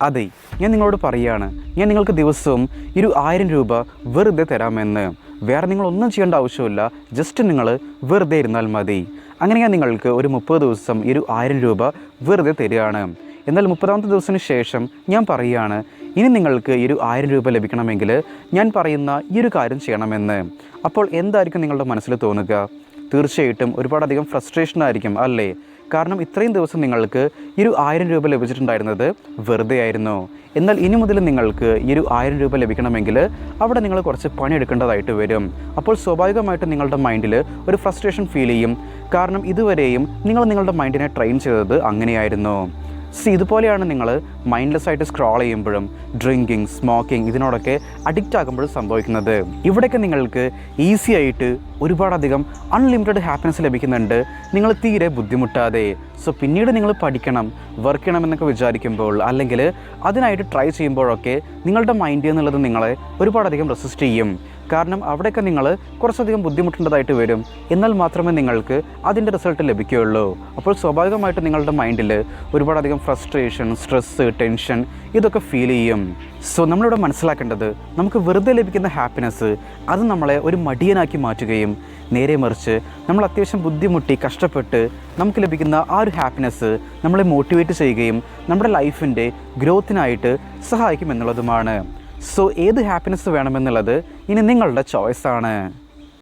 അതെ, ഞാൻ നിങ്ങളോട് പറയുകയാണ്, ഞാൻ നിങ്ങൾക്ക് ദിവസവും 1000 രൂപ വെറുതെ തരാമെന്ന്. വേറെ നിങ്ങളൊന്നും ചെയ്യേണ്ട ആവശ്യമില്ല, ജസ്റ്റ് നിങ്ങൾ വെറുതെ ഇരുന്നാൽ മതി. അങ്ങനെ ഞാൻ നിങ്ങൾക്ക് ഒരു 30 ദിവസം 1000 രൂപ വെറുതെ തരികയാണ്. എന്നാൽ 30ാമത്തെ ദിവസത്തിന് ശേഷം ഞാൻ പറയുകയാണ്, ഇനി നിങ്ങൾക്ക് 1000 രൂപ ലഭിക്കണമെങ്കിൽ ഞാൻ പറയുന്ന ഈ ഒരു കാര്യം ചെയ്യണമെന്ന്. അപ്പോൾ എന്തായിരിക്കും നിങ്ങളുടെ മനസ്സിൽ തോന്നുക? തീർച്ചയായിട്ടും ഒരുപാടധികം ഫ്രസ്ട്രേഷൻ ആയിരിക്കും അല്ലേ? കാരണം ഇത്രയും ദിവസം നിങ്ങൾക്ക് 1000 രൂപ ലഭിച്ചിട്ടുണ്ടായിരുന്നത് വെറുതെ ആയിരുന്നു. എന്നാൽ ഇനി മുതൽ നിങ്ങൾക്ക് 1000 രൂപ ലഭിക്കണമെങ്കിൽ അവിടെ നിങ്ങൾ കുറച്ച് പണിയെടുക്കേണ്ടതായിട്ട് വരും. അപ്പോൾ സ്വാഭാവികമായിട്ടും നിങ്ങളുടെ മൈൻഡിൽ ഒരു ഫ്രസ്ട്രേഷൻ ഫീൽ ചെയ്യും. കാരണം ഇതുവരെയും നിങ്ങൾ നിങ്ങളുടെ മൈൻഡിനെ ട്രെയിൻ ചെയ്തത് അങ്ങനെയായിരുന്നു. ഇതുപോലെയാണ് നിങ്ങൾ മൈൻഡ്ലെസ് ആയിട്ട് സ്ക്രോൾ ചെയ്യുമ്പോഴും ഡ്രിങ്കിങ്, സ്മോക്കിംഗ് ഇതിനോടൊക്കെ അഡിക്റ്റ് ആകുമ്പോഴും സംഭവിക്കുന്നത്. ഇവിടെയൊക്കെ നിങ്ങൾക്ക് ഈസി ആയിട്ട് ഒരുപാടധികം അൺലിമിറ്റഡ് ഹാപ്പിനെസ് ലഭിക്കുന്നുണ്ട്, നിങ്ങൾ തീരെ ബുദ്ധിമുട്ടാതെ. പിന്നീട് നിങ്ങൾ പഠിക്കണം, വർക്ക് ചെയ്യണമെന്നൊക്കെ വിചാരിക്കുമ്പോൾ അല്ലെങ്കിൽ അതിനായിട്ട് ട്രൈ ചെയ്യുമ്പോഴൊക്കെ നിങ്ങളുടെ മൈൻഡ് എന്നുള്ളത് നിങ്ങളെ ഒരുപാടധികം റെസിസ്റ്റ് ചെയ്യും. കാരണം അവിടെയൊക്കെ നിങ്ങൾ കുറച്ചധികം ബുദ്ധിമുട്ടേണ്ടതായിട്ട് വരും. എന്നാൽ മാത്രമേ നിങ്ങൾക്ക് അതിൻ്റെ റിസൾട്ട് ലഭിക്കുകയുള്ളൂ. അപ്പോൾ സ്വാഭാവികമായിട്ട് നിങ്ങളുടെ മൈൻഡിൽ ഒരുപാടധികം ഫ്രസ്ട്രേഷൻ, സ്ട്രെസ്സ്, ടെൻഷൻ ഇതൊക്കെ ഫീൽ ചെയ്യും. നമ്മളിവിടെ മനസ്സിലാക്കേണ്ടത്, നമുക്ക് വെറുതെ ലഭിക്കുന്ന ഹാപ്പിനെസ് അത് നമ്മളെ ഒരു മടിയനാക്കി മാറ്റുകയും നേരെ മറിച്ച് നമ്മൾ അത്യാവശ്യം ബുദ്ധിമുട്ടി കഷ്ടപ്പെട്ട് നമുക്ക് ലഭിക്കുന്ന ആ ഒരു ഹാപ്പിനെസ് നമ്മളെ മോട്ടിവേറ്റ് ചെയ്യുകയും നമ്മുടെ ലൈഫിൻ്റെ ഗ്രോത്തിനായിട്ട് സഹായിക്കും എന്നുള്ളതുമാണ്. ഏത് ഹാപ്പിനെസ് വേണമെന്നുള്ളത് ഇനി നിങ്ങളുടെ ചോയ്സാണ്.